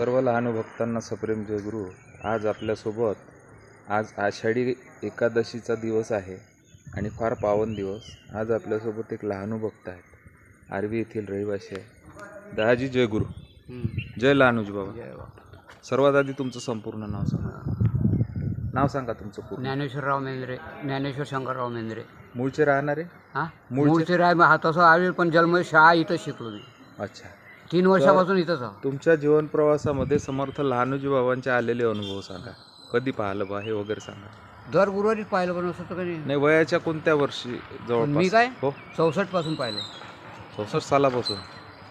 सर्व लहान भक्तांना सप्रेम जयगुरु. आज आपल्यासोबत आज आषाढी एकादशीचा दिवस आहे आणि फार पावन दिवस. आज आपल्यासोबत एक लहानू भक्त आहेत, आर्वी येथील रहिवासी आहे. दहाजी जयगुरु. जय लहानूजी बाबा. सर्वात आधी तुमचं संपूर्ण नाव सांगा. नाव सांगा तुमचं पूर्ण. ज्ञानेश्वरराव मेंद्रे, ज्ञानेश्वर शंकरराव मेंद्रे. मूळचे राहणारे? हां, मूळचे राय हा तसं आले, पण जन्म शाळा इथं शिकलो मी. अच्छा. 3 वर्षापासून इथंच आहो. तुमच्या जीवन प्रवासामध्ये समर्थ लहानूजी बाबांचे आलेले अनुभव सांगा. कधी पाहिलं बा हे वगैरे सांगा. दर गुरुवारीच पाहिलं, पण असं तर काही नाही. वयाच्या कोणत्या वर्षी मी जवळपास? काय हो, 64 पासून पाहिलं. 64 सालापासून.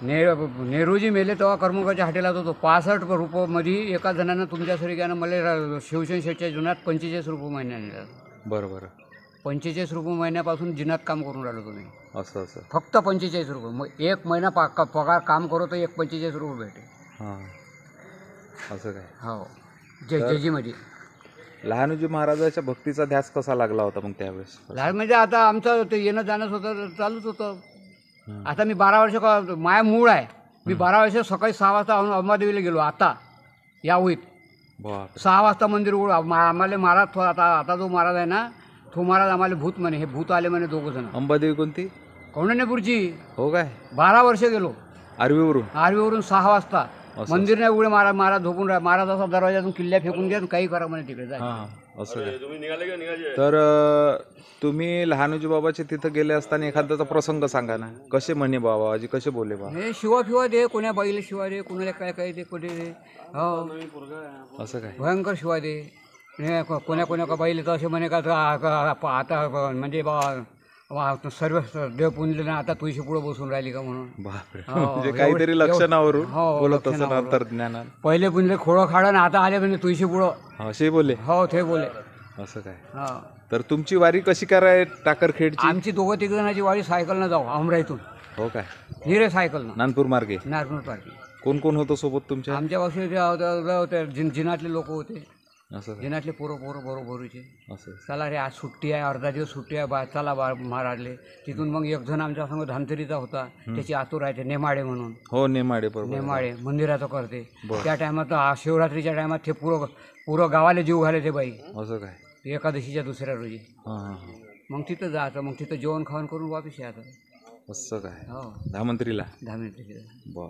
नेहरूजी मेले तेव्हा कर्मकाच्या हाटेलात होतो. 65 रुपयामध्ये एका जणानं तुमच्या सरीग्यानं मला शिवसेना शेटच्या जुन्यात 45 रुपये महिन्याने दिला. बरं बरं. 45 रुपये महिन्यापासून जिनात काम करून राहिलो तुम्ही. असं असं. फक्त 45 रुपये. मग एक महिना पगार काम करो तर 45 रुपये भेटे. हां, असं काय? हो. जयजीमध्ये लहानूजी महाराजाच्या भक्तीचा ध्यास कसा लागला होता मग त्यावेळेस? लहान म्हणजे आता आमचं ते येणं जाणंच होतं, चालूच होतं. आता मी 12 वर्ष माया मूळ आहे. मी 12 वर्ष सकाळी 6 वाजता अंबादेवीला गेलो. आता या होईत 6 वाजता मंदिर उघड. आम्हाला महाराज आता जो महाराज आहे ना, तो महाराज आम्हाला भूत म्हणे. हे भूत आले म्हणे 2 जण. अंबादेवी कोणती? कौंडण्यपूरची. हो काय? 12 वर्ष गेलो. आर्वीवरून 6 वाजता मंदिर नाही उघडे. महाराज झोपून राहा. महाराज असा दरवाजातून किल्ल्या फेकून घ्या, काही करा म्हणे तिकडे जाय. असं तर तुम्ही लहानूजी बाबाचे तिथं गेले असताना एखाद्याचा प्रसंग सांगा ना. कसे म्हणे बाबाजी, कसे बोले बा? हे शिवा दे, कोण्या बाईला शिवा दे, कोणाला काय दे, कोणी दे. हो, असं काय? भयंकर शिवा दे. कोण्या का बाईले तर असे म्हणे का आता म्हणजे सर्व देव पुंजले ना, आता तुझी पुढे बसून राहिली का म्हणून. बापरे. म्हणजे काहीतरी लक्षणावरून बोलत असं अंतर्ज्ञानात. पहिले पुंजले खोडं खाडं, आता आले म्हणजे तुझी पुढं. असे बोले? हो, ते बोले. असं काय? हो. तर तुमची वारी कशी कराय टाकरखेडची? आमची 2-3 जणांची वारी सायकलनं जाऊ अमराईतून. हो काय? हिरे सायकलनं नानपूर मार्गे. नागपूर पार्टी. कोण कोण होतं सोबत तुमच्या? आमच्या वर्षी जिनातले लोक होते. असं जिनातले पोरं बरोबरीचे. असं. चला रे, आज सुट्टी आहे, अर्धा दिवस सुट्टी आहे, चला महाराजले. तिथून मग एक जण आमच्या संग धानतरीचा होता. त्याची आतूर आहे, ते नेमाडे म्हणून. हो, नेमाडे. बरोबर. नेमाडे मंदिराचं करते. त्या टायमात शिवरात्रीच्या टायमात ते पुरं गावाला जीव घाले ते बाई. असं काय? एकादशीच्या दुसऱ्या रोजी. मग तिथं जायचं. मग तिथं जेवण खावण करून वापिस यायचं. असं काय? हो, धामंत्रीला. धामंत्रीला.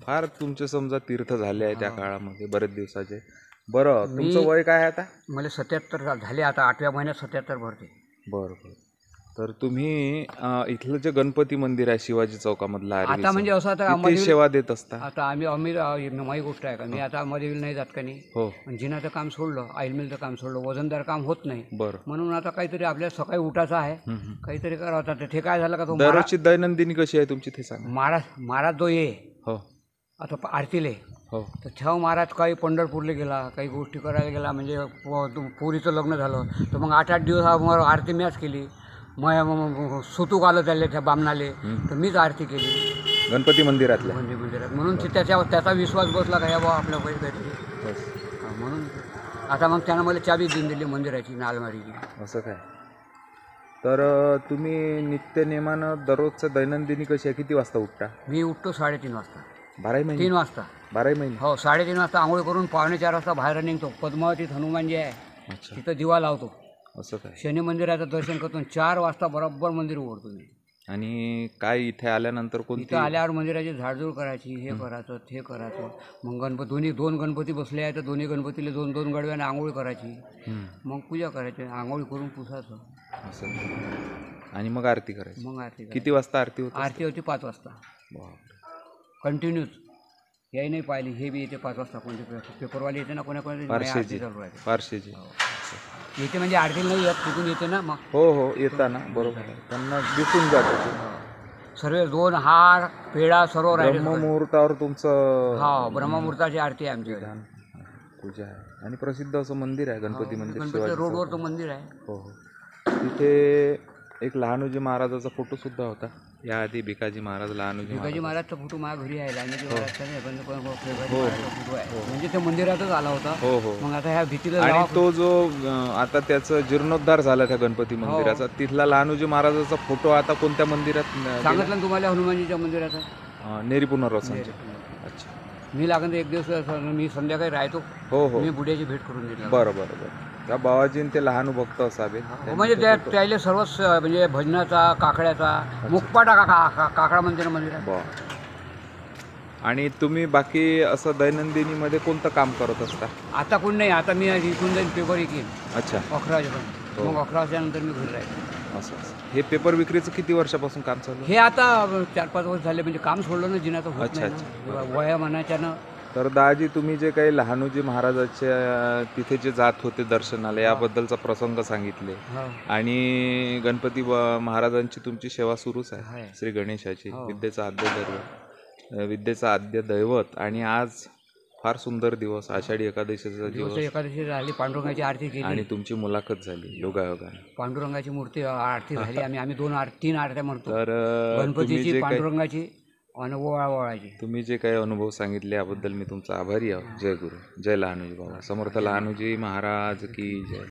फार तुमचे समजा तीर्थ झाले आहे त्या काळामध्ये, बरेच दिवसाचे. बरं, तुमचं वय काय आहे आता? मला 77 झाले. आता 8व्या महिन्यात 77 भरते. बरं. तर तुम्ही इथलं जे गणपती मंदिर आहे शिवाजी चौकामधलं, आता म्हणजे असं आता किती सेवा देत असता? आता आम्ही माझी गोष्ट आहे का, मी आता अंबादेवीला नाही जात का नाही. हो. जिनाचं काम सोडलं, ऑइल मिलचं काम सोडलं, वजनदार काम होत नाही. बरं. म्हणून आता काहीतरी आपल्याला सकाळी उठायचं आहे, काहीतरी करावं. आता ते काय झालं का, तो दररोजची दैनंदिनी कशी आहे तुमची ते सांगा. महाराज जो ये. हो. आता आरतीले. हो. तर ठेव महाराज काही पंढरपूरला गेला, काही गोष्टी करायला गेला. म्हणजे पोरीचं लग्न झालं तर मग 8-8 दिवस आरती मॅच केली. मग सुतूक आलं त्या बामणाले, तर मीच आरती केली गणपती मंदिरातल्या. म्हणून त्याचा विश्वास बसला का, या बा आपल्या काहीतरी. म्हणून आता मग त्यानं मला चाबी देऊन दिली मंदिराची, नालमारीची. असं काय? तर तुम्ही नित्यनेमानं दररोजचं दैनंदिनी कशी आहे? किती वाजता उठता? मी उठतो 3:30 वाजता. 12 महिने? 3 वाजता. 12 महिने? हो, 3:30 वाजता आंघोळ करून 3:45 वाजता बाहेर निघतो. पद्मावतीत हनुमानजी आहे. अच्छा. तिथं दिवा लावतो. असं काय? शनी मंदिराचं दर्शन करतो. 4 वाजता बरोबर मंदिर उघडतो मी. आणि काय इथे आल्यानंतर कोणती? इथं आल्यावर मंदिराची झाडझूड करायची, हे करायचं, ते करायचं. मग दोन गणपती बसले आहेत, तर दोन्ही गणपतीला 2-2 गडव्याने आंघोळी करायची. मग पूजा करायची, आंघोळी करून पुसायचं. असं. आणि मग आरती करायची. मग आरती. किती वाजता आरती होती? आरती होती 5 वाजता. कंटिन्यूच. याही नाही पाहिली. हे बी येते 5 वाजता. कोणते पेपरवाले येते ना, कोणाकोणाची पारशेची येते. म्हणजे आरतीला नाही येत, तिथून येते ना. मग हो येताना बरोबर त्यांना दिसून जातं. सर्व 2 हार पेढा सर्व राहिले. ब्रह्ममुहूर्तावर तुमचं? हा, ब्रह्ममुहूर्ताची आरती आहे आमची. पूजा आहे. आणि प्रसिद्ध असं मंदिर आहे गणपती मंदिर. गणपती रोडवर तो मंदिर आहे. हो. तिथे एक लहानूजी महाराजाचा फोटो सुद्धा होता. याआधी भिकाजी महाराज, लहानूजी महाराजचा फोटो माझ्या घरी आहे. लहानूजी महाराजचा फोटो आहे. म्हणजे ते मंदिरातच आला होता. हो हो. मग आता ह्या भीतीला. आणि तो जो आता त्याचा जीर्णोद्धार झाला त्या गणपती मंदिराचा, तिथला लहानूजी महाराजाचा फोटो आता कोणत्या मंदिरात? सांगितलं तुम्हाला, हनुमानजीच्या मंदिराचा. नेरी पुनर्वसन. अच्छा. मी लागून एक दिवस मी संध्याकाळी राहतो. हो हो मी बुड्याची भेट करून दिली. बरं बरं बरं. त्या बाबाजीन ते लहान भक्त असावे. म्हणजे त्याला सर्वच म्हणजे भजनाचा, काकड्याचा, मुखपाटा काकडा मंदिर मंदिर. आणि तुम्ही बाकी असं दैनंदिनीमध्ये कोणतं काम करत असता? आता कोण नाही. आता मी इथून जाईन पेपर विकेन. अच्छा 11 वाजेपर्यंत. मग 11 वाजल्यानंतर मी घरी राहील. असं हे पेपर विक्रीचं किती वर्षापासून काम चालू? हे आता 4-5 वर्ष झाले. म्हणजे काम सोडलं ना जिनाचं होत अच्छा, नाही ना. वया मनाच्यानं. तर दादाजी तुम्ही जे काही लहानूजी महाराजाच्या तिथे जे जात होते दर्शनाला याबद्दलचा प्रसंग सांगितले हो. आणि गणपती महाराजांची तुमची सेवा सुरूच आहे. श्री गणेशाची हो. विद्येचा आद्य दैवत. आणि आज फार सुंदर दिवस, आषाढी एकादशीचा दिवस, एकादशी झाली, पांडुरंगाची आरती केली आणि तुमची मुलाखत झाली योगायोगाने. पांडुरंगाची मूर्ती आरती झाली. आम्ही 3 आरत्या म्हणतो. तर गणपतीची, पांडुरंगाची आणि ओवाळाची. तुम्ही जे काही अनुभव सांगितले याबद्दल मी तुमचा आभारी आहोत. जय गुरु, जय लहानूजी बाबा. समर्थ लहानूजी महाराज की जय.